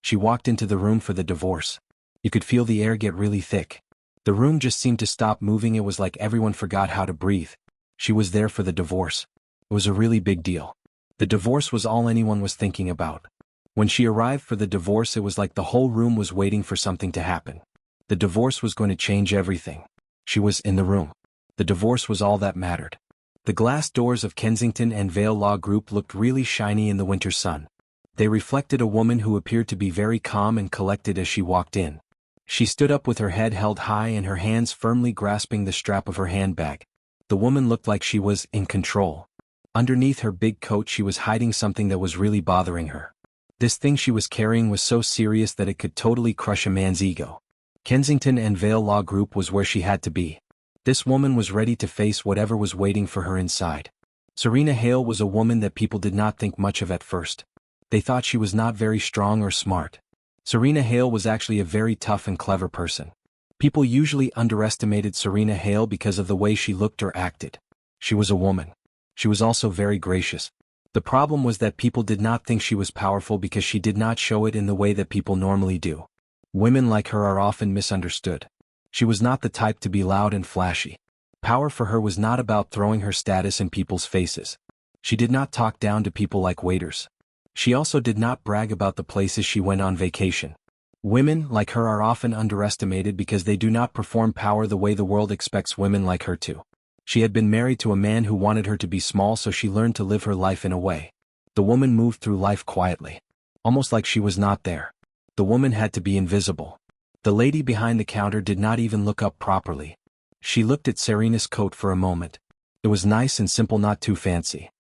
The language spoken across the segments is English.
She walked into the room for the divorce. You could feel the air get really thick. The room just seemed to stop moving. It was like everyone forgot how to breathe. She was there for the divorce. It was a really big deal. The divorce was all anyone was thinking about. When she arrived for the divorce, it was like the whole room was waiting for something to happen. The divorce was going to change everything. She was in the room. The divorce was all that mattered. The glass doors of Kensington and Vale Law Group looked really shiny in the winter sun. They reflected a woman who appeared to be very calm and collected as she walked in. She stood up with her head held high and her hands firmly grasping the strap of her handbag. The woman looked like she was in control. Underneath her big coat she was hiding something that was really bothering her. This thing she was carrying was so serious that it could totally crush a man's ego. Kensington and Vale Law Group was where she had to be. This woman was ready to face whatever was waiting for her inside. Serena Hale was a woman that people did not think much of at first. They thought she was not very strong or smart. Serena Hale was actually a very tough and clever person. People usually underestimated Serena Hale because of the way she looked or acted. She was a woman. She was also very gracious. The problem was that people did not think she was powerful because she did not show it in the way that people normally do. Women like her are often misunderstood. She was not the type to be loud and flashy. Power for her was not about throwing her status in people's faces. She did not talk down to people like waiters. She also did not brag about the places she went on vacation. Women like her are often underestimated because they do not perform power the way the world expects women like her to. She had been married to a man who wanted her to be small, so she learned to live her life in a way. The woman moved through life quietly, almost like she was not there. The woman had to be invisible. The lady behind the counter did not even look up properly. She looked at Serena's coat for a moment. It was nice and simple, not too fancy.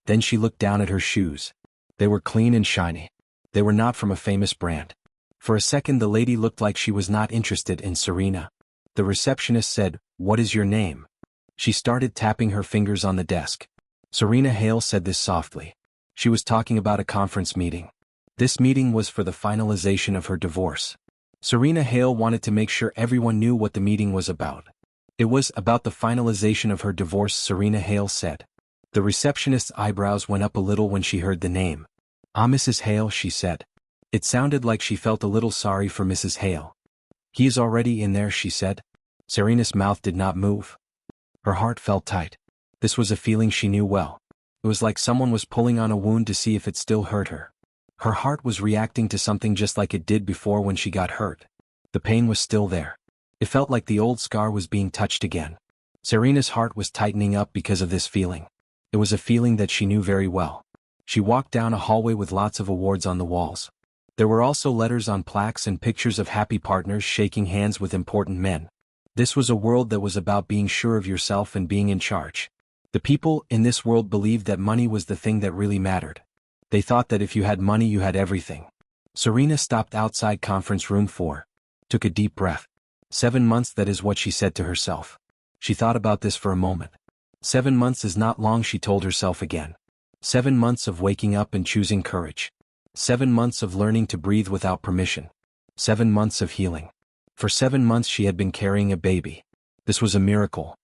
Then she looked down at her shoes. They were clean and shiny. They were not from a famous brand. For a second the lady looked like she was not interested in Serena. The receptionist said, "What is your name?" She started tapping her fingers on the desk. Serena Hale said this softly. She was talking about a conference meeting. This meeting was for the finalization of her divorce. Serena Hale wanted to make sure everyone knew what the meeting was about. It was about the finalization of her divorce, Serena Hale said. The receptionist's eyebrows went up a little when she heard the name. "Ah, Mrs. Hale," she said. It sounded like she felt a little sorry for Mrs. Hale. "He is already in there," she said. Serena's mouth did not move. Her heart felt tight. This was a feeling she knew well. It was like someone was pulling on a wound to see if it still hurt her. Her heart was reacting to something just like it did before when she got hurt. The pain was still there. It felt like the old scar was being touched again. Serena's heart was tightening up because of this feeling. It was a feeling that she knew very well. She walked down a hallway with lots of awards on the walls. There were also letters on plaques and pictures of happy partners shaking hands with important men. This was a world that was about being sure of yourself and being in charge. The people in this world believed that money was the thing that really mattered. They thought that if you had money you had everything. Serena stopped outside conference room 4. Took a deep breath. 7 months, that is what she said to herself. She thought about this for a moment. 7 months is not long, she told herself again. 7 months of waking up and choosing courage. 7 months of learning to breathe without permission. 7 months of healing. For 7 months she had been carrying a baby. This was a miracle.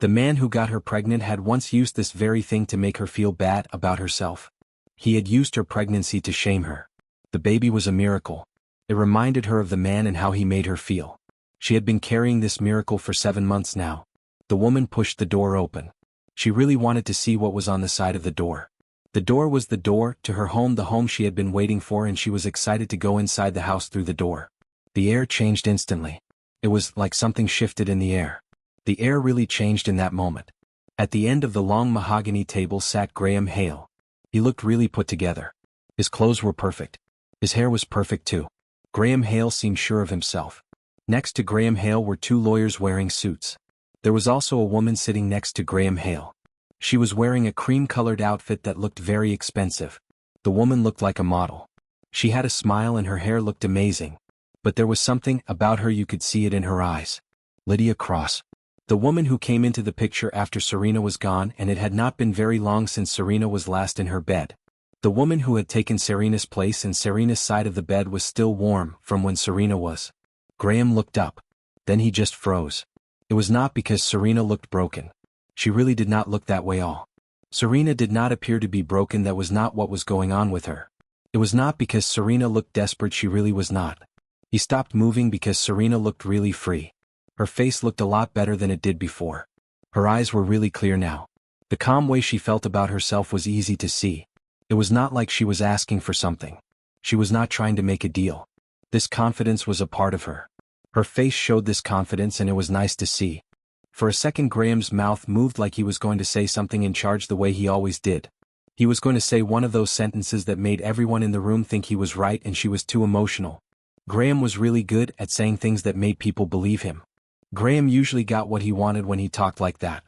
The man who got her pregnant had once used this very thing to make her feel bad about herself. He had used her pregnancy to shame her. The baby was a miracle. It reminded her of the man and how he made her feel. She had been carrying this miracle for 7 months now. The woman pushed the door open. She really wanted to see what was on the side of the door. The door was the door to her home, the home she had been waiting for, and she was excited to go inside the house through the door. The air changed instantly. It was like something shifted in the air. The air really changed in that moment. At the end of the long mahogany table sat Graham Hale. He looked really put together. His clothes were perfect. His hair was perfect too. Graham Hale seemed sure of himself. Next to Graham Hale were 2 lawyers wearing suits. There was also a woman sitting next to Graham Hale. She was wearing a cream-colored outfit that looked very expensive. The woman looked like a model. She had a smile and her hair looked amazing. But there was something about her, you could see it in her eyes. Lydia Cross. The woman who came into the picture after Serena was gone, and it had not been very long since Serena was last in her bed. The woman who had taken Serena's place in Serena's side of the bed was still warm from when Serena was. Graham looked up. Then he just froze. It was not because Serena looked broken. She really did not look that way all. Serena did not appear to be broken, that was not what was going on with her. It was not because Serena looked desperate, she really was not. He stopped moving because Serena looked really free. Her face looked a lot better than it did before. Her eyes were really clear now. The calm way she felt about herself was easy to see. It was not like she was asking for something. She was not trying to make a deal. This confidence was a part of her. Her face showed this confidence, and it was nice to see. For a second Graham's mouth moved like he was going to say something in charge the way he always did. He was going to say one of those sentences that made everyone in the room think he was right and she was too emotional. Graham was really good at saying things that made people believe him. Graham usually got what he wanted when he talked like that.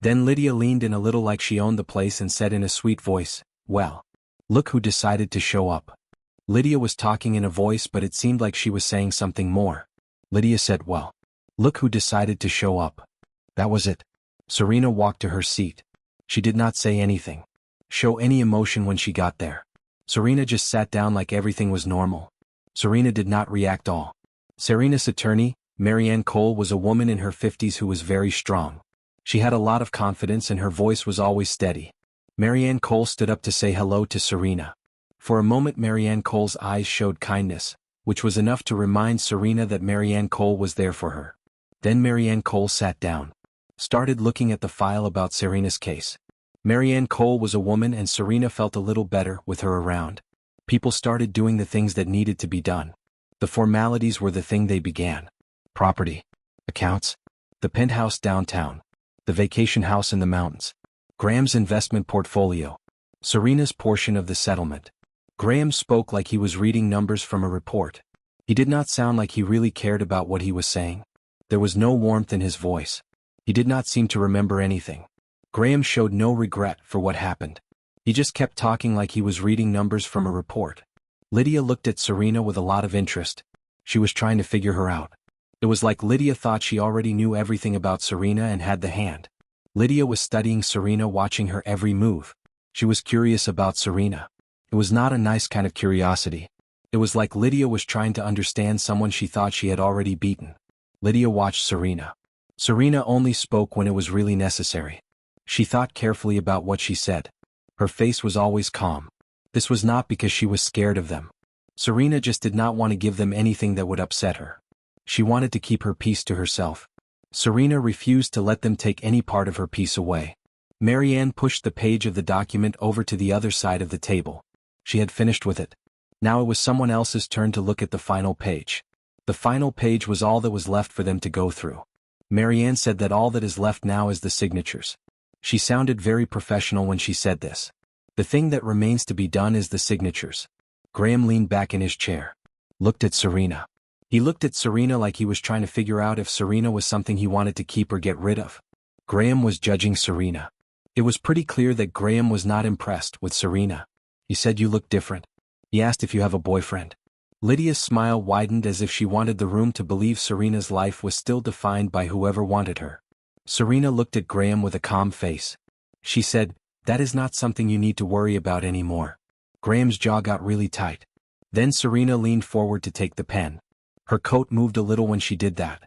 Then Lydia leaned in a little like she owned the place and said in a sweet voice, "Well, look who decided to show up." Lydia was talking in a voice, but it seemed like she was saying something more. Lydia said, "Well, look who decided to show up." That was it. Serena walked to her seat. She did not say anything, show any emotion when she got there. Serena just sat down like everything was normal. Serena did not react all. Serena's attorney, Marianne Cole, was a woman in her 50s who was very strong. She had a lot of confidence and her voice was always steady. Marianne Cole stood up to say hello to Serena. For a moment Marianne Cole's eyes showed kindness, which was enough to remind Serena that Marianne Cole was there for her. Then Marianne Cole sat down, started looking at the file about Serena's case. Marianne Cole was a woman and Serena felt a little better with her around. People started doing the things that needed to be done. The formalities were the thing they began. Property, accounts, the penthouse downtown, the vacation house in the mountains, Graham's investment portfolio, Serena's portion of the settlement. Graham spoke like he was reading numbers from a report. He did not sound like he really cared about what he was saying. There was no warmth in his voice. He did not seem to remember anything. Graham showed no regret for what happened. He just kept talking like he was reading numbers from a report. Lydia looked at Serena with a lot of interest. She was trying to figure her out. It was like Lydia thought she already knew everything about Serena and had the hand. Lydia was studying Serena, watching her every move. She was curious about Serena. It was not a nice kind of curiosity. It was like Lydia was trying to understand someone she thought she had already beaten. Lydia watched Serena. Serena only spoke when it was really necessary. She thought carefully about what she said. Her face was always calm. This was not because she was scared of them. Serena just did not want to give them anything that would upset her. She wanted to keep her peace to herself. Serena refused to let them take any part of her peace away. Marianne pushed the page of the document over to the other side of the table. She had finished with it. Now it was someone else's turn to look at the final page. The final page was all that was left for them to go through. Marianne said that all that is left now is the signatures. She sounded very professional when she said this. The thing that remains to be done is the signatures. Graham leaned back in his chair. Looked at Serena. He looked at Serena like he was trying to figure out if Serena was something he wanted to keep or get rid of. Graham was judging Serena. It was pretty clear that Graham was not impressed with Serena. He said, "You look different." He asked if you have a boyfriend. Lydia's smile widened as if she wanted the room to believe Serena's life was still defined by whoever wanted her. Serena looked at Graham with a calm face. She said, "That is not something you need to worry about anymore." Graham's jaw got really tight. Then Serena leaned forward to take the pen. Her coat moved a little when she did that.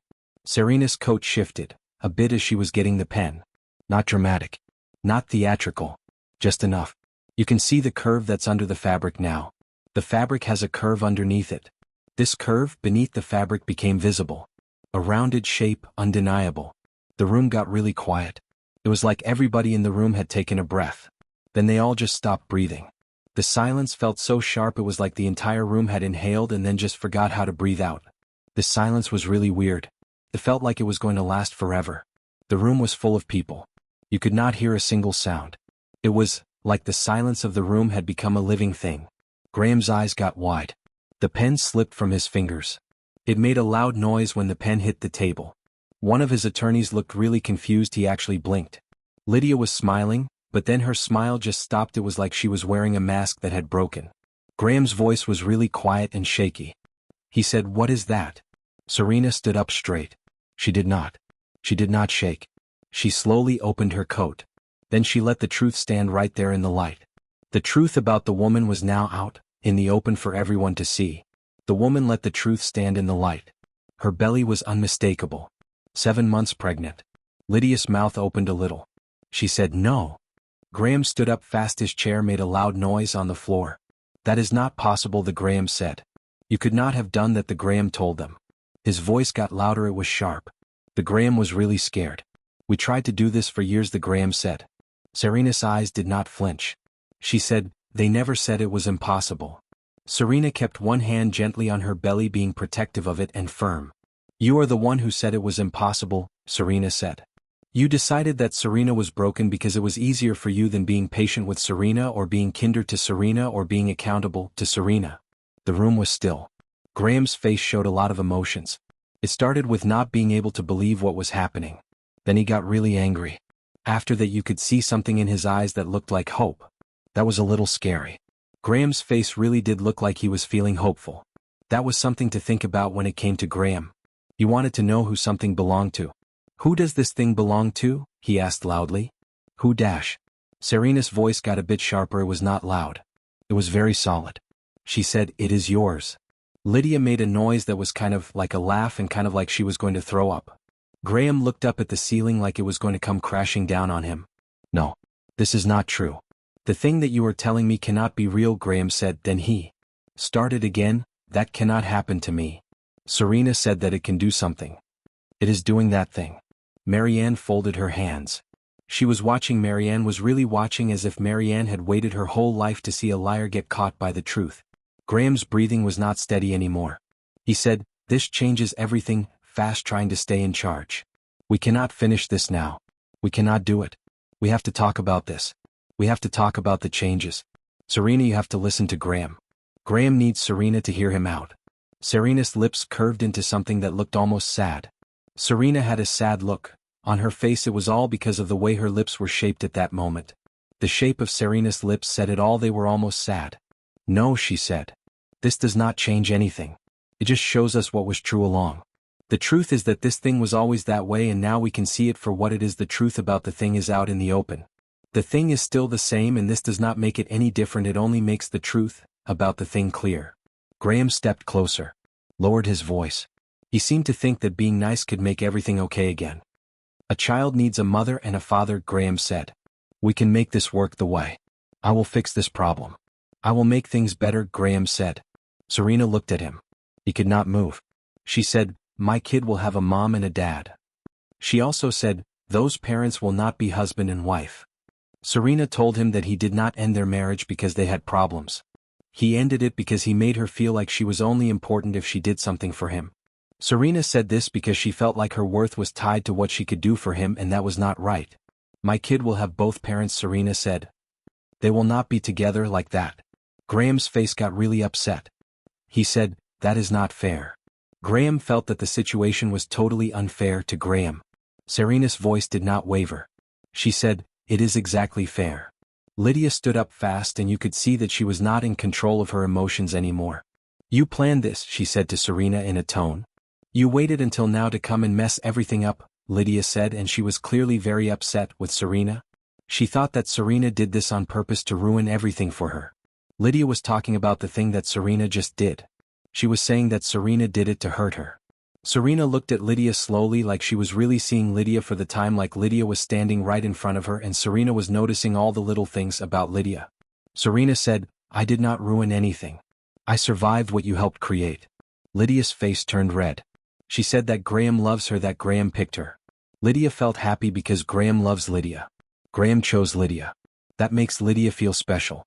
Serena's coat shifted, a bit as she was getting the pen. Not dramatic. Not theatrical. Just enough. You can see the curve that's under the fabric now. The fabric has a curve underneath it. This curve beneath the fabric became visible. A rounded shape, undeniable. The room got really quiet. It was like everybody in the room had taken a breath. Then they all just stopped breathing. The silence felt so sharp it was like the entire room had inhaled and then just forgot how to breathe out. The silence was really weird. It felt like it was going to last forever. The room was full of people. You could not hear a single sound. It was like the silence of the room had become a living thing. Graham's eyes got wide. The pen slipped from his fingers. It made a loud noise when the pen hit the table. One of his attorneys looked really confused. He actually blinked. Lydia was smiling, but then her smile just stopped. It was like she was wearing a mask that had broken. Graham's voice was really quiet and shaky. He said, "What is that?" Serena stood up straight. She did not. She did not shake. She slowly opened her coat. Then she let the truth stand right there in the light. The truth about the woman was now out, in the open for everyone to see. The woman let the truth stand in the light. Her belly was unmistakable. 7 months pregnant. Lydia's mouth opened a little. She said, "No." Graham stood up fast. His chair made a loud noise on the floor. That is not possible, the Graham said. You could not have done that, the Graham told them. His voice got louder, it was sharp. The Graham was really scared. We tried to do this for years, the Graham said. Serena's eyes did not flinch. She said, they never said it was impossible. Serena kept one hand gently on her belly, being protective of it and firm. You are the one who said it was impossible, Serena said. You decided that Serena was broken because it was easier for you than being patient with Serena or being kindred to Serena or being accountable to Serena. The room was still. Graham's face showed a lot of emotions. It started with not being able to believe what was happening. Then he got really angry. After that, you could see something in his eyes that looked like hope. That was a little scary. Graham's face really did look like he was feeling hopeful. That was something to think about when it came to Graham. He wanted to know who something belonged to. Who does this thing belong to? He asked loudly. Who dash? Serena's voice got a bit sharper, it was not loud. It was very solid. She said, it is yours. Lydia made a noise that was kind of like a laugh and kind of like she was going to throw up. Graham looked up at the ceiling like it was going to come crashing down on him. No. This is not true. The thing that you are telling me cannot be real, Graham said. Then he started again. That cannot happen to me. Serena said that it can do something. It is doing that thing. Marianne folded her hands. She was watching. Marianne was really watching, as if Marianne had waited her whole life to see a liar get caught by the truth. Graham's breathing was not steady anymore. He said, this changes everything, fast, trying to stay in charge. We cannot finish this now. We cannot do it. We have to talk about this. We have to talk about the changes. Serena, you have to listen to Graham. Graham needs Serena to hear him out. Serena's lips curved into something that looked almost sad. Serena had a sad look. On her face, it was all because of the way her lips were shaped at that moment. The shape of Serena's lips said it all, they were almost sad. No, she said. This does not change anything. It just shows us what was true along. The truth is that this thing was always that way, and now we can see it for what it is. The truth about the thing is out in the open. The thing is still the same, and this does not make it any different. It only makes the truth about the thing clear. Graham stepped closer, lowered his voice. He seemed to think that being nice could make everything okay again. A child needs a mother and a father, Graham said. We can make this work the way. I will fix this problem. I will make things better, Graham said. Serena looked at him. He could not move. She said, my kid will have a mom and a dad. She also said, those parents will not be husband and wife. Serena told him that he did not end their marriage because they had problems. He ended it because he made her feel like she was only important if she did something for him. Serena said this because she felt like her worth was tied to what she could do for him, and that was not right. My kid will have both parents, Serena said. They will not be together like that. Graham's face got really upset. He said, that is not fair. Graham felt that the situation was totally unfair to Graham. Serena's voice did not waver. She said, it is exactly fair. Lydia stood up fast, and you could see that she was not in control of her emotions anymore. You planned this, she said to Serena in a tone. You waited until now to come and mess everything up, Lydia said, and she was clearly very upset with Serena. She thought that Serena did this on purpose to ruin everything for her. Lydia was talking about the thing that Serena just did. She was saying that Serena did it to hurt her. Serena looked at Lydia slowly, like she was really seeing Lydia for the time, like Lydia was standing right in front of her, and Serena was noticing all the little things about Lydia. Serena said, I did not ruin anything. I survived what you helped create. Lydia's face turned red. She said that Graham loves her, that Graham picked her. Lydia felt happy because Graham loves Lydia. Graham chose Lydia. That makes Lydia feel special.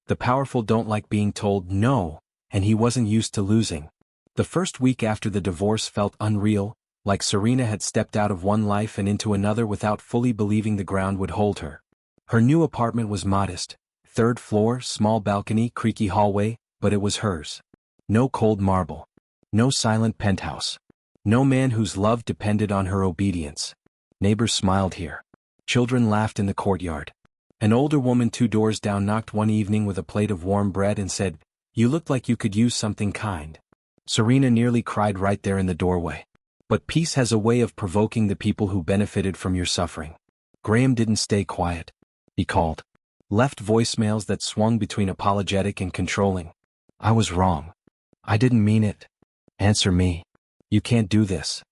The powerful don't like being told no, and he wasn't used to losing. The first week after the divorce felt unreal, like Serena had stepped out of one life and into another without fully believing the ground would hold her. Her new apartment was modest, 3rd floor, small balcony, creaky hallway, but it was hers. No cold marble. No silent penthouse. No man whose love depended on her obedience. Neighbors smiled here. Children laughed in the courtyard. An older woman 2 doors down knocked one evening with a plate of warm bread and said, you look like you could use something kind. Serena nearly cried right there in the doorway. But peace has a way of provoking the people who benefited from your suffering. Graham didn't stay quiet. He called. Left voicemails that swung between apologetic and controlling. I was wrong. I didn't mean it. Answer me. You can't do this.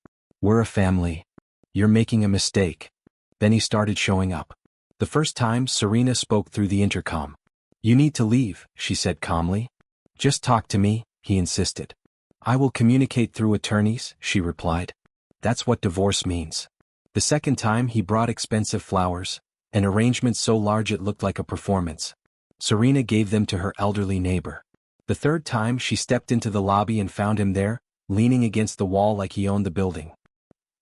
We're a family. You're making a mistake. Then he started showing up. The first time, Serena spoke through the intercom. You need to leave, she said calmly. Just talk to me, he insisted. I will communicate through attorneys, she replied. That's what divorce means. The second time he brought expensive flowers, an arrangement so large it looked like a performance. Serena gave them to her elderly neighbor. The third time she stepped into the lobby and found him there, leaning against the wall like he owned the building.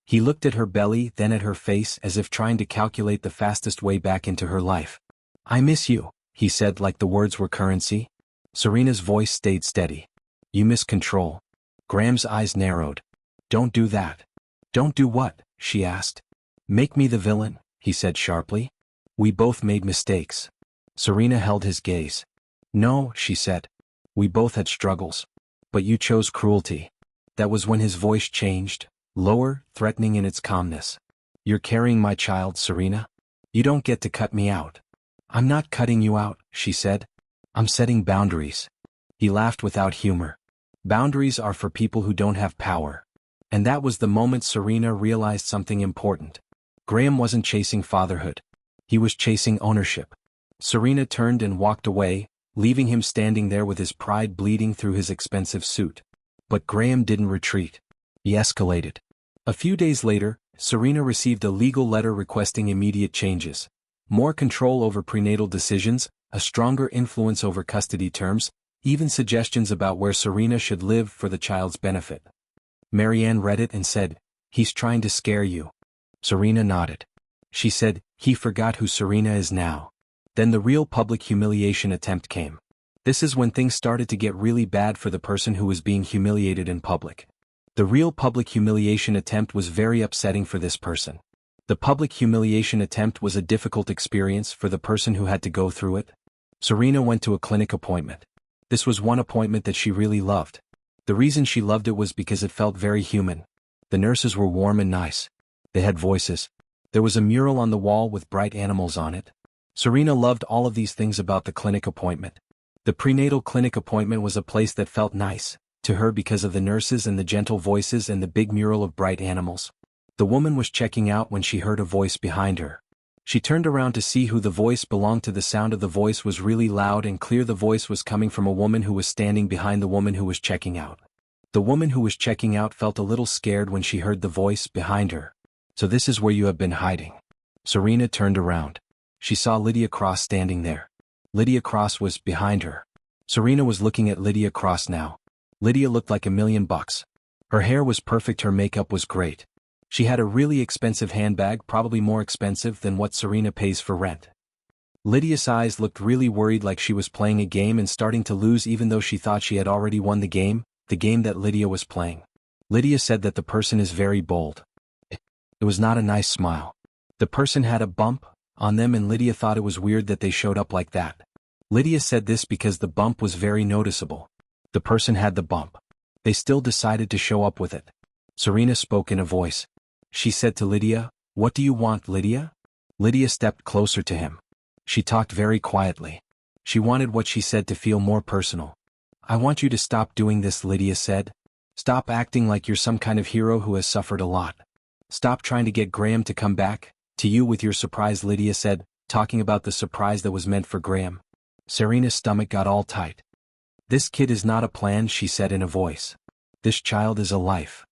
He looked at her belly, then at her face, as if trying to calculate the fastest way back into her life. I miss you, he said like the words were currency. Serena's voice stayed steady. You miss control. Graham's eyes narrowed. Don't do that. Don't do what? She asked. Make me the villain, he said sharply. We both made mistakes. Serena held his gaze. No, she said. We both had struggles. But you chose cruelty. That was when his voice changed, lower, threatening in its calmness. You're carrying my child, Serena. You don't get to cut me out. I'm not cutting you out, she said. I'm setting boundaries. He laughed without humor. Boundaries are for people who don't have power. And that was the moment Serena realized something important. Graham wasn't chasing fatherhood. He was chasing ownership. Serena turned and walked away, leaving him standing there with his pride bleeding through his expensive suit. But Graham didn't retreat. He escalated. A few days later, Serena received a legal letter requesting immediate changes. More control over prenatal decisions, a stronger influence over custody terms, even suggestions about where Serena should live for the child's benefit. Marianne read it and said, He's trying to scare you. Serena nodded. She said, He forgot who Serena is now. Then the real public humiliation attempt came. This is when things started to get really bad for the person who was being humiliated in public. The real public humiliation attempt was very upsetting for this person. The public humiliation attempt was a difficult experience for the person who had to go through it. Serena went to a clinic appointment. This was one appointment that she really loved. The reason she loved it was because it felt very human. The nurses were warm and nice. They had voices. There was a mural on the wall with bright animals on it. Serena loved all of these things about the clinic appointment. The prenatal clinic appointment was a place that felt nice to her because of the nurses and the gentle voices and the big mural of bright animals. The woman was checking out when she heard a voice behind her. She turned around to see who the voice belonged to. The sound of the voice was really loud and clear. The voice was coming from a woman who was standing behind the woman who was checking out. The woman who was checking out felt a little scared when she heard the voice behind her. So this is where you have been hiding. Serena turned around. She saw Lydia Cross standing there. Lydia Cross was behind her. Serena was looking at Lydia Cross now. Lydia looked like $1,000,000. Her hair was perfect, her makeup was great. She had a really expensive handbag, probably more expensive than what Serena pays for rent. Lydia's eyes looked really worried, like she was playing a game and starting to lose, even though she thought she had already won the game that Lydia was playing. Lydia said that the person is very bold. It was not a nice smile. The person had a bump on them and Lydia thought it was weird that they showed up like that. Lydia said this because the bump was very noticeable. The person had the bump. They still decided to show up with it. Serena spoke in a voice. She said to Lydia, What do you want, Lydia? Lydia stepped closer to him. She talked very quietly. She wanted what she said to feel more personal. I want you to stop doing this, Lydia said. Stop acting like you're some kind of hero who has suffered a lot. Stop trying to get Graham to come back to you with your surprise, Lydia said, talking about the surprise that was meant for Graham. Serena's stomach got all tight. This kid is not a plan, she said in a voice. This child is a life.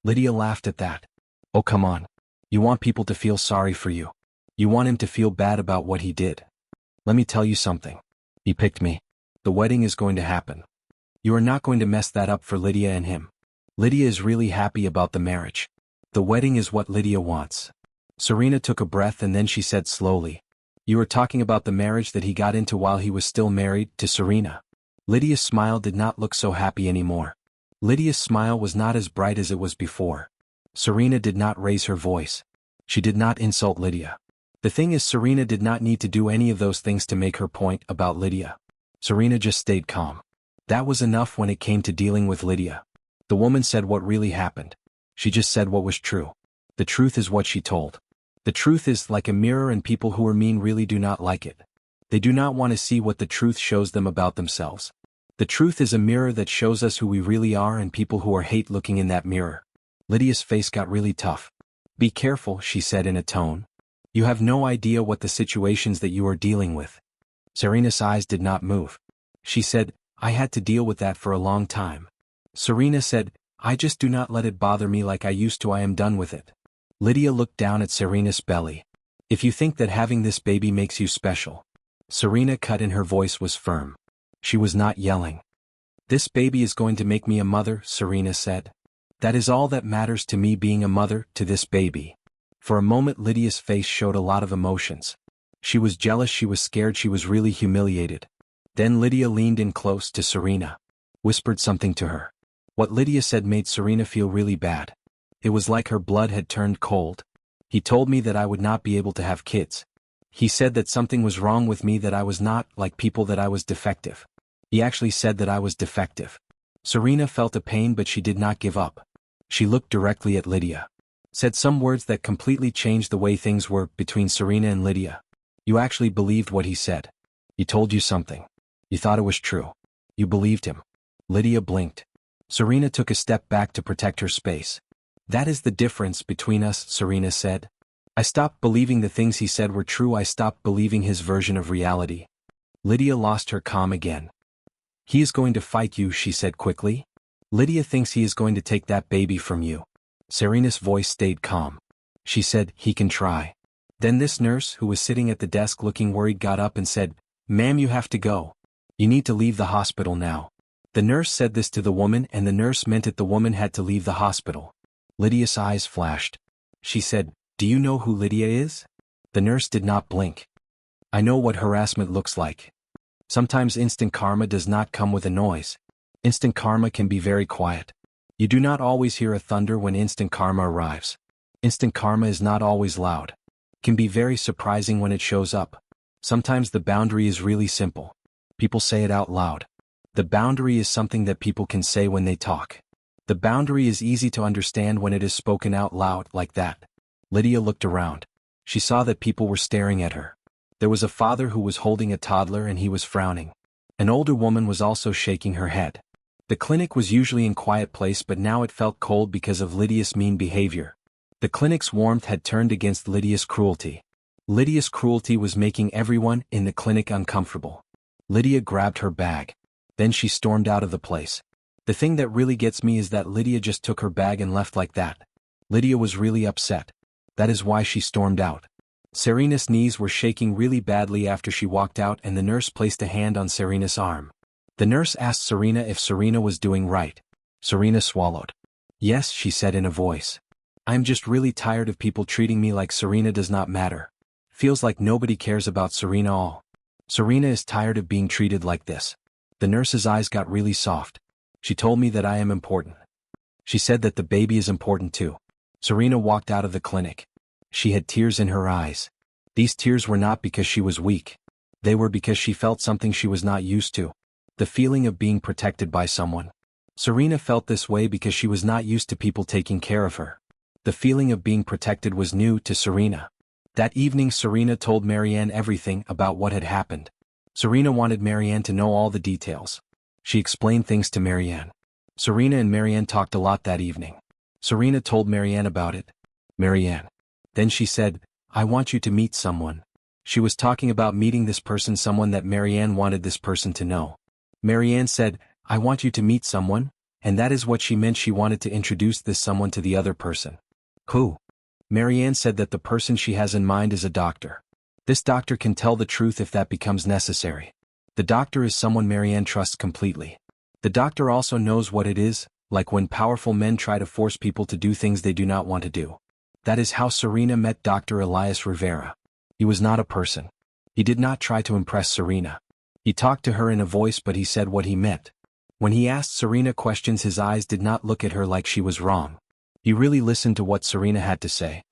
Lydia laughed at that. Oh, come on. You want people to feel sorry for you. You want him to feel bad about what he did. Let me tell you something. He picked me. The wedding is going to happen. You are not going to mess that up for Lydia and him. Lydia is really happy about the marriage. The wedding is what Lydia wants. Serena took a breath and then she said slowly, You are talking about the marriage that he got into while he was still married to Serena. Lydia's smile did not look so happy anymore. Lydia's smile was not as bright as it was before. Serena did not raise her voice. She did not insult Lydia. The thing is, Serena did not need to do any of those things to make her point about Lydia. Serena just stayed calm. That was enough when it came to dealing with Lydia. The woman said what really happened. She just said what was true. The truth is what she told. The truth is like a mirror and people who are mean really do not like it. They do not want to see what the truth shows them about themselves. The truth is a mirror that shows us who we really are, and people who are hate looking in that mirror. Lydia's face got really tough. Be careful, she said in a tone. You have no idea what the situations that you are dealing with. Serena's eyes did not move. She said, I had to deal with that for a long time. Serena said, I just do not let it bother me like I used to. I am done with it. Lydia looked down at Serena's belly. If you think that having this baby makes you special. Serena cut in, her voice was firm. She was not yelling. This baby is going to make me a mother, Serena said. That is all that matters to me, being a mother to this baby. For a moment Lydia's face showed a lot of emotions. She was jealous, she was scared, she was really humiliated. Then Lydia leaned in close to Serena. Whispered something to her. What Lydia said made Serena feel really bad. It was like her blood had turned cold. He told me that I would not be able to have kids. He said that something was wrong with me, that I was not like people, that I was defective. He actually said that I was defective. Serena felt a pain, but she did not give up. She looked directly at Lydia. Said some words that completely changed the way things were between Serena and Lydia. You actually believed what he said. He told you something. You thought it was true. You believed him. Lydia blinked. Serena took a step back to protect her space. That is the difference between us, Serena said. I stopped believing the things he said were true. I stopped believing his version of reality. Lydia lost her calm again. He is going to fight you, she said quickly. Lydia thinks he is going to take that baby from you. Serena's voice stayed calm. She said, he can try. Then this nurse, who was sitting at the desk looking worried, got up and said, Ma'am, you have to go. You need to leave the hospital now. The nurse said this to the woman, and the nurse meant it. The woman had to leave the hospital. Lydia's eyes flashed. She said, Do you know who Lydia is? The nurse did not blink. I know what harassment looks like. Sometimes instant karma does not come with a noise. Instant karma can be very quiet. You do not always hear a thunder when instant karma arrives. Instant karma is not always loud. It can be very surprising when it shows up. Sometimes the boundary is really simple. People say it out loud. The boundary is something that people can say when they talk. The boundary is easy to understand when it is spoken out loud like that. Lydia looked around. She saw that people were staring at her. There was a father who was holding a toddler and he was frowning. An older woman was also shaking her head. The clinic was usually in a quiet place, but now it felt cold because of Lydia's mean behavior. The clinic's warmth had turned against Lydia's cruelty. Lydia's cruelty was making everyone in the clinic uncomfortable. Lydia grabbed her bag. Then she stormed out of the place. The thing that really gets me is that Lydia just took her bag and left like that. Lydia was really upset. That is why she stormed out. Serena's knees were shaking really badly after she walked out, and the nurse placed a hand on Serena's arm. The nurse asked Serena if Serena was doing right. Serena swallowed. Yes, she said in a voice. I'm just really tired of people treating me like Serena does not matter. Feels like nobody cares about Serena all. Serena is tired of being treated like this. The nurse's eyes got really soft. She told me that I am important. She said that the baby is important too. Serena walked out of the clinic. She had tears in her eyes. These tears were not because she was weak. They were because she felt something she was not used to. The feeling of being protected by someone. Serena felt this way because she was not used to people taking care of her. The feeling of being protected was new to Serena. That evening Serena told Marianne everything about what had happened. Serena wanted Marianne to know all the details. She explained things to Marianne. Serena and Marianne talked a lot that evening. Serena told Marianne about it. Marianne. Then she said, I want you to meet someone. She was talking about meeting this person, someone that Marianne wanted this person to know. Marianne said, I want you to meet someone, and that is what she meant. She wanted to introduce this someone to the other person. Who? Marianne said that the person she has in mind is a doctor. This doctor can tell the truth if that becomes necessary. The doctor is someone Marianne trusts completely. The doctor also knows what it is, like when powerful men try to force people to do things they do not want to do. That is how Serena met Dr. Elias Rivera. He was not a person. He did not try to impress Serena. He talked to her in a voice, but he said what he meant. When he asked Serena questions, his eyes did not look at her like she was wrong. He really listened to what Serena had to say.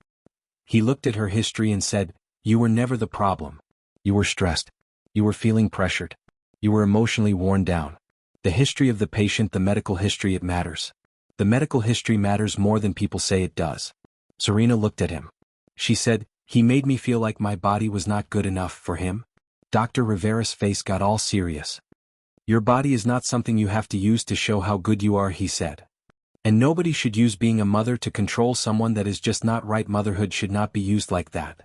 He looked at her history and said, You were never the problem. You were stressed. You were feeling pressured. You were emotionally worn down. The history of the patient, the medical history, it matters. The medical history matters more than people say it does. Serena looked at him. She said, He made me feel like my body was not good enough for him. Dr. Rivera's face got all serious. Your body is not something you have to use to show how good you are, he said. And nobody should use being a mother to control someone. That is just not right. Motherhood should not be used like that.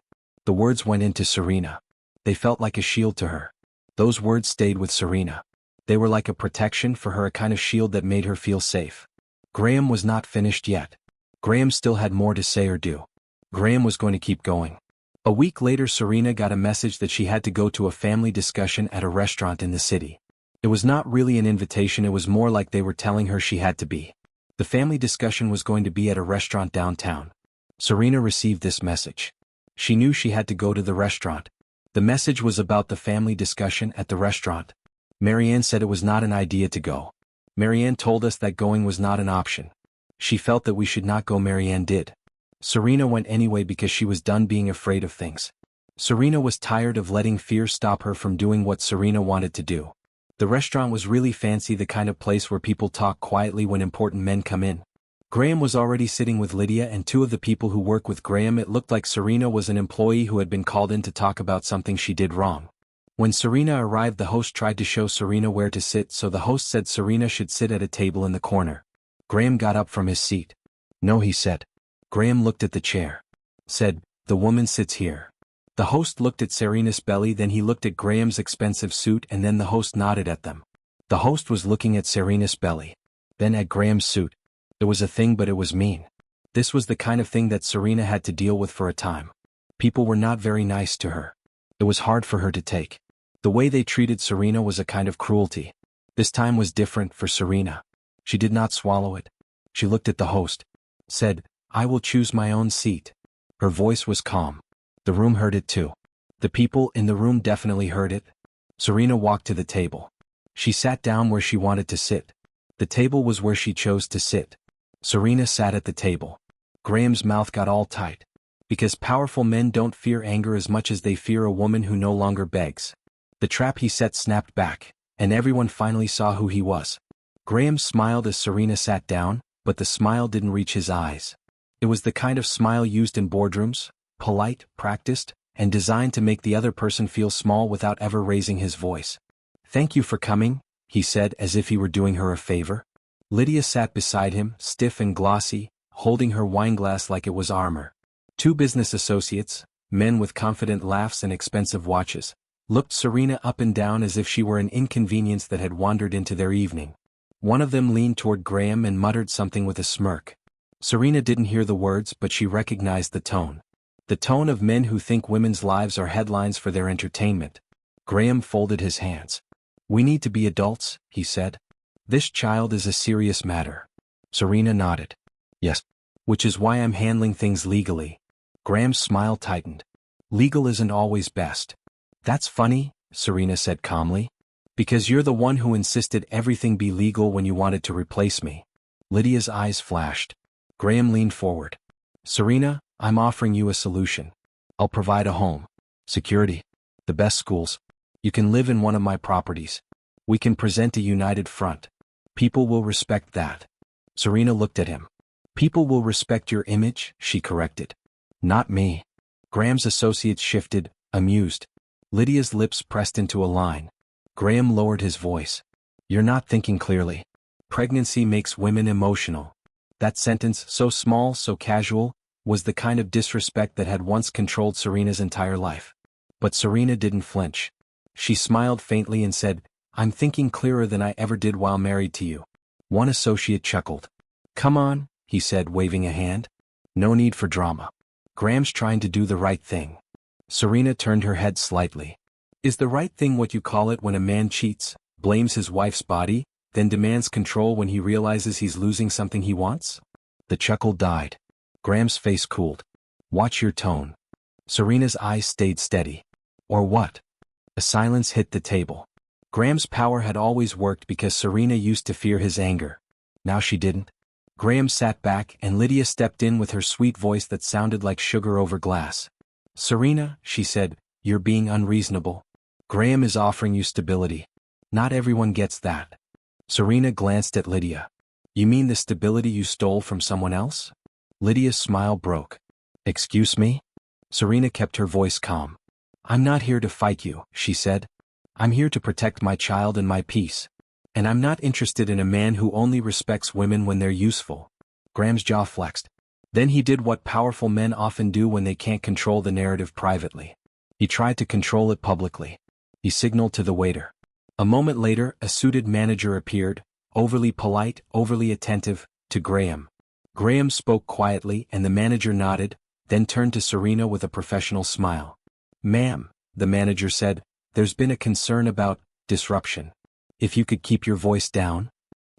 The words went into Serena. They felt like a shield to her. Those words stayed with Serena. They were like a protection for her, a kind of shield that made her feel safe. Graham was not finished yet. Graham still had more to say or do. Graham was going to keep going. A week later, Serena got a message that she had to go to a family discussion at a restaurant in the city. It was not really an invitation, it was more like they were telling her she had to be. The family discussion was going to be at a restaurant downtown. Serena received this message. She knew she had to go to the restaurant. The message was about the family discussion at the restaurant. Marianne said it was not an idea to go. Marianne told us that going was not an option. She felt that we should not go. Marianne did. Serena went anyway because she was done being afraid of things. Serena was tired of letting fear stop her from doing what Serena wanted to do. The restaurant was really fancy, the kind of place where people talk quietly when important men come in. Graham was already sitting with Lydia and two of the people who work with Graham. It looked like Serena was an employee who had been called in to talk about something she did wrong. When Serena arrived, the host tried to show Serena where to sit, so the host said Serena should sit at a table in the corner. Graham got up from his seat. "No," he said. Graham looked at the chair. Said, "The woman sits here." The host looked at Serena's belly, then he looked at Graham's expensive suit, and then the host nodded at them. The host was looking at Serena's belly. Then at Graham's suit. It was a thing, but it was mean. This was the kind of thing that Serena had to deal with for a time. People were not very nice to her. It was hard for her to take. The way they treated Serena was a kind of cruelty. This time was different for Serena. She did not swallow it. She looked at the host. Said, "I will choose my own seat." Her voice was calm. The room heard it too. The people in the room definitely heard it. Serena walked to the table. She sat down where she wanted to sit. The table was where she chose to sit. Serena sat at the table. Graham's mouth got all tight. Because powerful men don't fear anger as much as they fear a woman who no longer begs. The trap he set snapped back, and everyone finally saw who he was. Graham smiled as Serena sat down, but the smile didn't reach his eyes. It was the kind of smile used in boardrooms, polite, practiced, and designed to make the other person feel small without ever raising his voice. "Thank you for coming," he said, as if he were doing her a favor. Lydia sat beside him, stiff and glossy, holding her wineglass like it was armor. Two business associates, men with confident laughs and expensive watches, looked Serena up and down as if she were an inconvenience that had wandered into their evening. One of them leaned toward Graham and muttered something with a smirk. Serena didn't hear the words, but she recognized the tone. The tone of men who think women's lives are headlines for their entertainment. Graham folded his hands. "We need to be adults," he said. "This child is a serious matter." Serena nodded. "Yes. Which is why I'm handling things legally." Graham's smile tightened. "Legal isn't always best." "That's funny," Serena said calmly. "Because you're the one who insisted everything be legal when you wanted to replace me." Lydia's eyes flashed. Graham leaned forward. "Serena, I'm offering you a solution. I'll provide a home, security, the best schools. You can live in one of my properties. We can present a united front. People will respect that." Serena looked at him. "People will respect your image," she corrected. "Not me." Graham's associates shifted, amused. Lydia's lips pressed into a line. Graham lowered his voice. "You're not thinking clearly. Pregnancy makes women emotional." That sentence, so small, so casual, was the kind of disrespect that had once controlled Serena's entire life. But Serena didn't flinch. She smiled faintly and said, "I'm thinking clearer than I ever did while married to you." One associate chuckled. "Come on," he said, waving a hand. "No need for drama. Graham's trying to do the right thing." Serena turned her head slightly. "Is the right thing what you call it when a man cheats, blames his wife's body, then demands control when he realizes he's losing something he wants?" The chuckle died. Graham's face cooled. "Watch your tone." Serena's eyes stayed steady. "Or what?" A silence hit the table. Graham's power had always worked because Serena used to fear his anger. Now she didn't. Graham sat back and Lydia stepped in with her sweet voice that sounded like sugar over glass. "Serena," she said, "you're being unreasonable. Graham is offering you stability. Not everyone gets that." Serena glanced at Lydia. "You mean the stability you stole from someone else?" Lydia's smile broke. "Excuse me?" Serena kept her voice calm. "I'm not here to fight you," she said. "I'm here to protect my child and my peace. And I'm not interested in a man who only respects women when they're useful." Graham's jaw flexed. Then he did what powerful men often do when they can't control the narrative privately. He tried to control it publicly. He signaled to the waiter. A moment later, a suited manager appeared, overly polite, overly attentive, to Graham. Graham spoke quietly and the manager nodded, then turned to Serena with a professional smile. "Ma'am," the manager said, "there's been a concern about disruption. If you could keep your voice down?"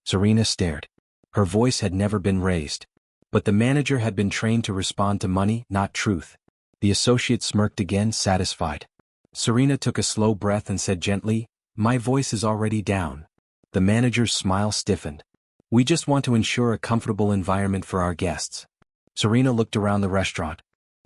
Serena stared. Her voice had never been raised. But the manager had been trained to respond to money, not truth. The associate smirked again, satisfied. Serena took a slow breath and said gently, "My voice is already down." The manager's smile stiffened. "We just want to ensure a comfortable environment for our guests." Serena looked around the restaurant.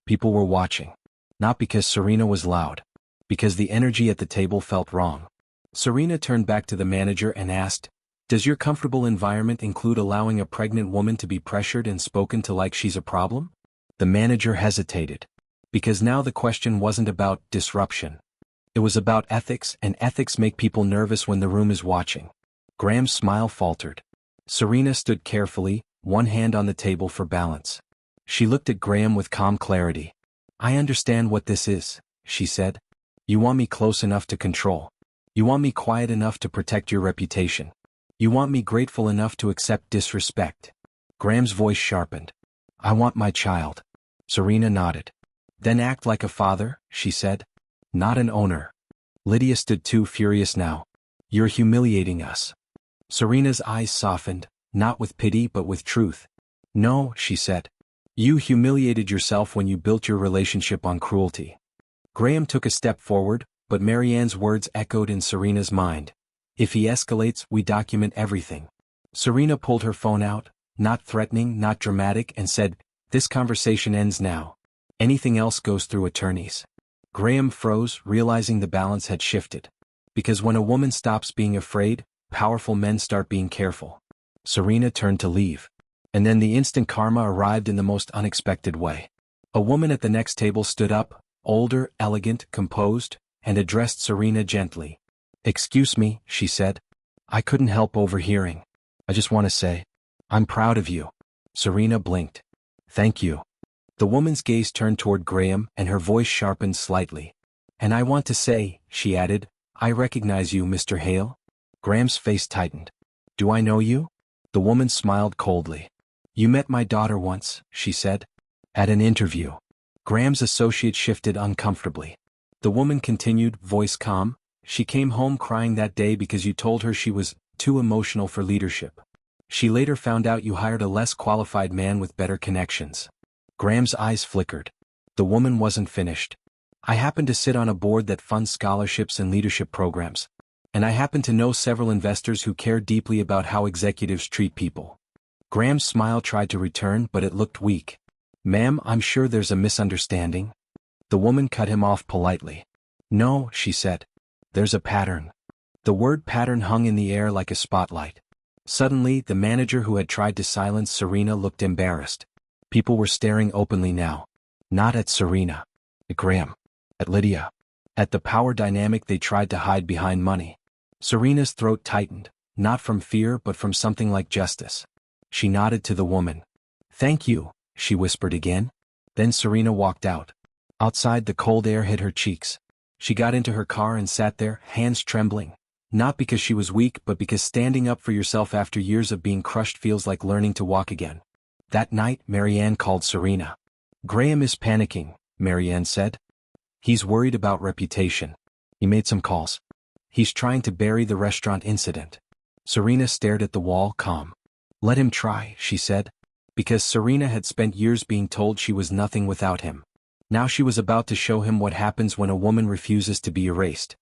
People were watching. Not because Serena was loud. Because the energy at the table felt wrong. Serena turned back to the manager and asked, "Does your comfortable environment include allowing a pregnant woman to be pressured and spoken to like she's a problem?" The manager hesitated. Because now the question wasn't about disruption. It was about ethics, and ethics make people nervous when the room is watching. Graham's smile faltered. Serena stood carefully, one hand on the table for balance. She looked at Graham with calm clarity. "I understand what this is," she said. "You want me close enough to control. You want me quiet enough to protect your reputation. You want me grateful enough to accept disrespect." Graham's voice sharpened. "I want my child." Serena nodded. "Then act like a father," she said. "Not an owner." Lydia stood too furious now. "You're humiliating us." Serena's eyes softened, not with pity but with truth. "No," she said. "You humiliated yourself when you built your relationship on cruelty." Graham took a step forward, but Marianne's words echoed in Serena's mind. "If he escalates, we document everything." Serena pulled her phone out, not threatening, not dramatic, and said, "This conversation ends now. Anything else goes through attorneys." Graham froze, realizing the balance had shifted. Because when a woman stops being afraid, powerful men start being careful. Serena turned to leave. And then the instant karma arrived in the most unexpected way. A woman at the next table stood up, older, elegant, composed, and addressed Serena gently. "Excuse me," she said. "I couldn't help overhearing. I just want to say, I'm proud of you." Serena blinked. "Thank you." The woman's gaze turned toward Graham and her voice sharpened slightly. "And I want to say," she added, "I recognize you, Mr. Hale." Graham's face tightened. "Do I know you?" The woman smiled coldly. "You met my daughter once," she said. "At an interview." Graham's associate shifted uncomfortably. The woman continued, voice calm. "She came home crying that day because you told her she was too emotional for leadership. She later found out you hired a less qualified man with better connections." Graham's eyes flickered. The woman wasn't finished. "I happen to sit on a board that funds scholarships and leadership programs. And I happen to know several investors who care deeply about how executives treat people." Graham's smile tried to return, but it looked weak. "Ma'am, I'm sure there's a misunderstanding." The woman cut him off politely. "No," she said. "There's a pattern." The word pattern hung in the air like a spotlight. Suddenly, the manager who had tried to silence Serena looked embarrassed. People were staring openly now. Not at Serena. At Graham. At Lydia. At the power dynamic they tried to hide behind money. Serena's throat tightened, not from fear but from something like justice. She nodded to the woman. "Thank you," she whispered again. Then Serena walked out. Outside, the cold air hit her cheeks. She got into her car and sat there, hands trembling. Not because she was weak but because standing up for yourself after years of being crushed feels like learning to walk again. That night, Marianne called Serena. "Graham is panicking," Marianne said. "He's worried about reputation. He made some calls. He's trying to bury the restaurant incident." Serena stared at the wall, calm. "Let him try," she said. Because Serena had spent years being told she was nothing without him. Now she was about to show him what happens when a woman refuses to be erased.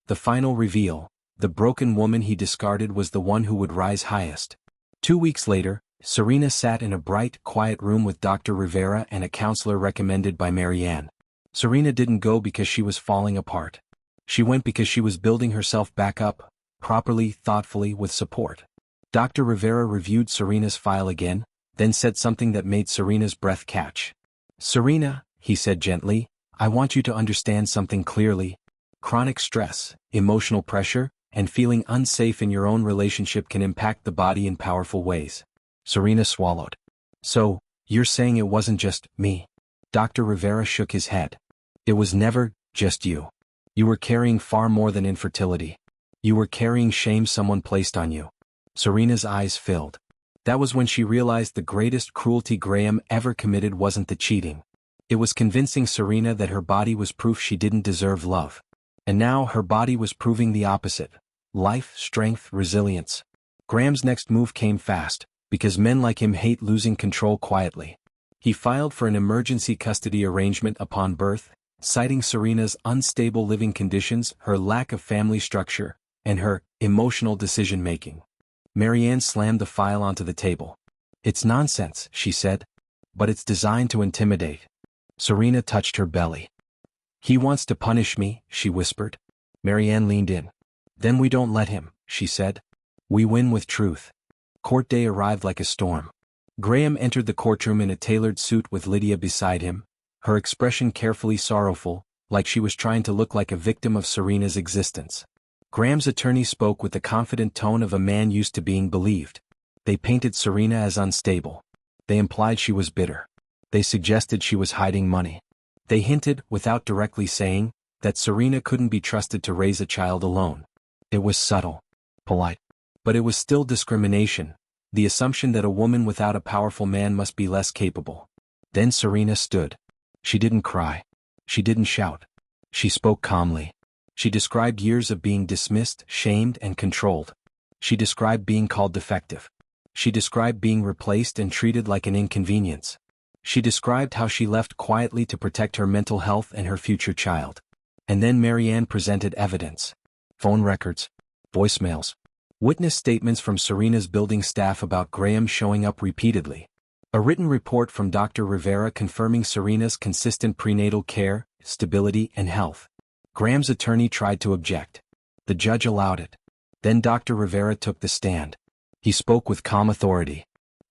The final reveal, the broken woman he discarded was the one who would rise highest. 2 weeks later, Serena sat in a bright, quiet room with Dr. Rivera and a counselor recommended by Marianne. Serena didn't go because she was falling apart. She went because she was building herself back up, properly, thoughtfully, with support. Dr. Rivera reviewed Serena's file again, then said something that made Serena's breath catch. "Serena," he said gently, "I want you to understand something clearly. Chronic stress, emotional pressure, and feeling unsafe in your own relationship can impact the body in powerful ways." Serena swallowed. "So, you're saying it wasn't just me?" Dr. Rivera shook his head. "It was never just you. You were carrying far more than infertility. You were carrying shame someone placed on you. Serena's eyes filled. That was when she realized the greatest cruelty Graham ever committed wasn't the cheating. It was convincing Serena that her body was proof she didn't deserve love. And now her body was proving the opposite. Life, strength, resilience. Graham's next move came fast, because men like him hate losing control quietly. He filed for an emergency custody arrangement upon birth, citing Serena's unstable living conditions, her lack of family structure, and her emotional decision-making. Marianne slammed the file onto the table. It's nonsense, she said. But it's designed to intimidate. Serena touched her belly. He wants to punish me, she whispered. Marianne leaned in. Then we don't let him, she said. We win with truth. Court day arrived like a storm. Graham entered the courtroom in a tailored suit with Lydia beside him, her expression carefully sorrowful, like she was trying to look like a victim of Serena's existence. Graham's attorney spoke with the confident tone of a man used to being believed. They painted Serena as unstable. They implied she was bitter. They suggested she was hiding money. They hinted, without directly saying, that Serena couldn't be trusted to raise a child alone. It was subtle, polite. But it was still discrimination, the assumption that a woman without a powerful man must be less capable. Then Serena stood. She didn't cry. She didn't shout. She spoke calmly. She described years of being dismissed, shamed, and controlled. She described being called defective. She described being replaced and treated like an inconvenience. She described how she left quietly to protect her mental health and her future child. And then Marianne presented evidence. Phone records. Voicemails. Witness statements from Serena's building staff about Graham showing up repeatedly. A written report from Dr. Rivera confirming Serena's consistent prenatal care, stability, and health. Graham's attorney tried to object. The judge allowed it. Then Dr. Rivera took the stand. He spoke with calm authority.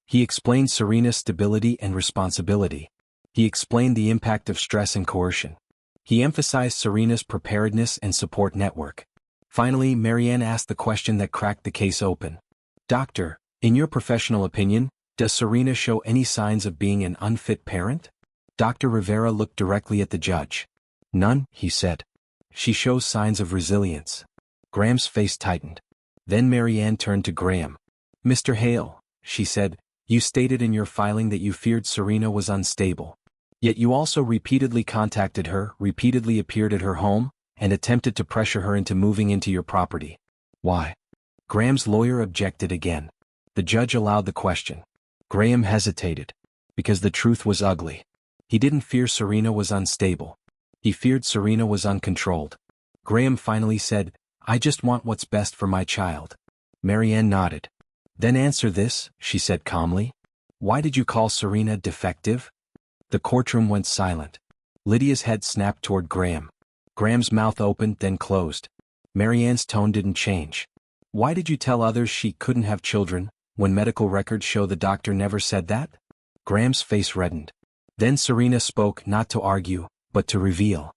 He explained Serena's stability and responsibility. He explained the impact of stress and coercion. He emphasized Serena's preparedness and support network. Finally, Marianne asked the question that cracked the case open. Doctor, in your professional opinion, does Serena show any signs of being an unfit parent? Dr. Rivera looked directly at the judge. None, he said. She shows signs of resilience. Graham's face tightened. Then Marianne turned to Graham. Mr. Hale, she said, you stated in your filing that you feared Serena was unstable. Yet you also repeatedly contacted her, repeatedly appeared at her home, and attempted to pressure her into moving into your property. Why? Graham's lawyer objected again. The judge allowed the question. Graham hesitated. Because the truth was ugly. He didn't fear Serena was unstable. He feared Serena was uncontrolled. Graham finally said, I just want what's best for my child. Marianne nodded. Then answer this, she said calmly. Why did you call Serena defective? The courtroom went silent. Lydia's head snapped toward Graham. Graham's mouth opened, then closed. Marianne's tone didn't change. Why did you tell others she couldn't have children, when medical records show the doctor never said that? Graham's face reddened. Then Serena spoke, not to argue, but to reveal.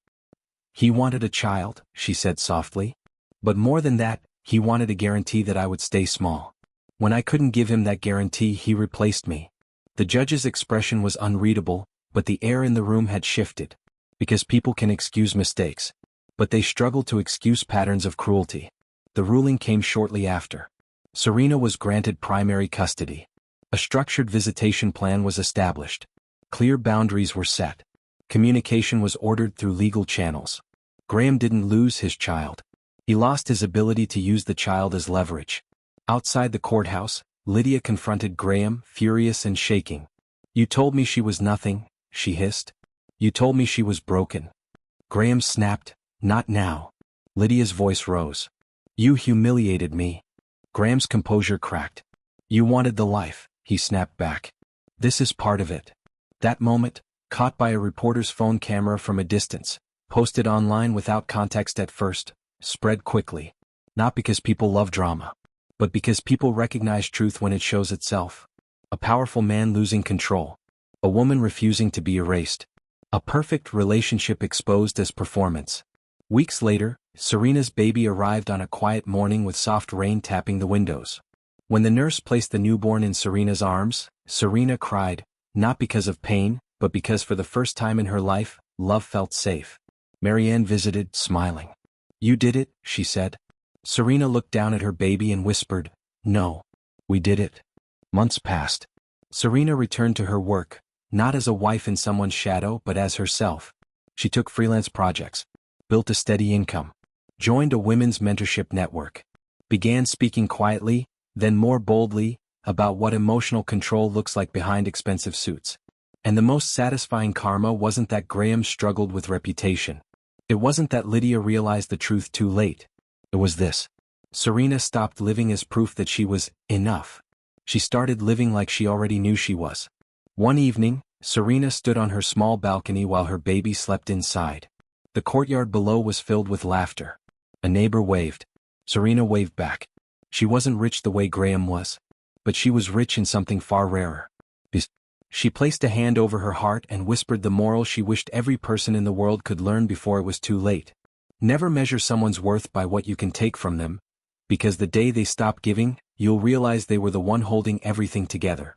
He wanted a child, she said softly. But more than that, he wanted a guarantee that I would stay small. When I couldn't give him that guarantee, he replaced me. The judge's expression was unreadable, but the air in the room had shifted. Because people can excuse mistakes. But they struggle to excuse patterns of cruelty. The ruling came shortly after. Serena was granted primary custody. A structured visitation plan was established. Clear boundaries were set. Communication was ordered through legal channels. Graham didn't lose his child. He lost his ability to use the child as leverage. Outside the courthouse, Lydia confronted Graham, furious and shaking. You told me she was nothing, she hissed. You told me she was broken. Graham snapped, not now. Lydia's voice rose. You humiliated me. Graham's composure cracked. You wanted the life, he snapped back. This is part of it. That moment, caught by a reporter's phone camera from a distance, posted online without context at first, spread quickly. Not because people love drama, but because people recognize truth when it shows itself. A powerful man losing control. A woman refusing to be erased. A perfect relationship exposed as performance. Weeks later, Serena's baby arrived on a quiet morning with soft rain tapping the windows. When the nurse placed the newborn in Serena's arms, Serena cried, not because of pain, but because for the first time in her life, love felt safe. Marianne visited, smiling. You did it, she said. Serena looked down at her baby and whispered, "No. We did it." Months passed. Serena returned to her work, not as a wife in someone's shadow but as herself. She took freelance projects, built a steady income, joined a women's mentorship network, began speaking quietly, then more boldly, about what emotional control looks like behind expensive suits. And the most satisfying karma wasn't that Graham struggled with reputation. It wasn't that Lydia realized the truth too late. It was this. Serena stopped living as proof that she was enough. She started living like she already knew she was. One evening, Serena stood on her small balcony while her baby slept inside. The courtyard below was filled with laughter. A neighbor waved. Serena waved back. She wasn't rich the way Graham was. But she was rich in something far rarer. She placed a hand over her heart and whispered the moral she wished every person in the world could learn before it was too late. Never measure someone's worth by what you can take from them, because the day they stop giving, you'll realize they were the one holding everything together.